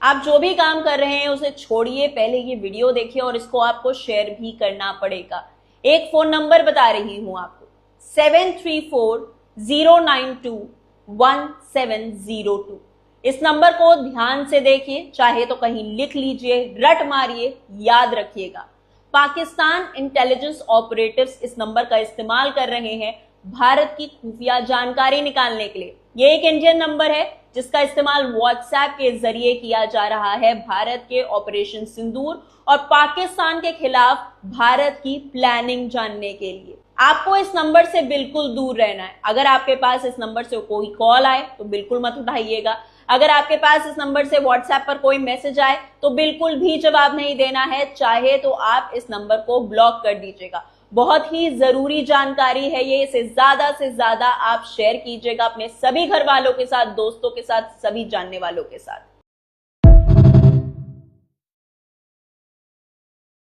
आप जो भी काम कर रहे हैं उसे छोड़िए, पहले ये वीडियो देखिए और इसको आपको शेयर भी करना पड़ेगा। एक फोन नंबर बता रही हूं आपको, 7340921702। इस नंबर को ध्यान से देखिए, चाहे तो कहीं लिख लीजिए, रट मारिए, याद रखिएगा। पाकिस्तान इंटेलिजेंस ऑपरेटिव्स इस नंबर का इस्तेमाल कर रहे हैं भारत की खुफिया जानकारी निकालने के लिए। ये एक इंडियन नंबर है जिसका इस्तेमाल व्हाट्सएप के जरिए किया जा रहा है भारत के ऑपरेशन सिंदूर और पाकिस्तान के खिलाफ भारत की प्लानिंग जानने के लिए। आपको इस नंबर से बिल्कुल दूर रहना है। अगर आपके पास इस नंबर से कोई कॉल आए तो बिल्कुल मत उठाइएगा। अगर आपके पास इस नंबर से व्हाट्सएप पर कोई मैसेज आए तो बिल्कुल भी जवाब नहीं देना है, चाहे तो आप इस नंबर को ब्लॉक कर दीजिएगा। बहुत ही जरूरी जानकारी है ये, इसे ज्यादा से ज्यादा आप शेयर कीजिएगा अपने सभी घर वालों के साथ, दोस्तों के साथ, सभी जानने वालों के साथ।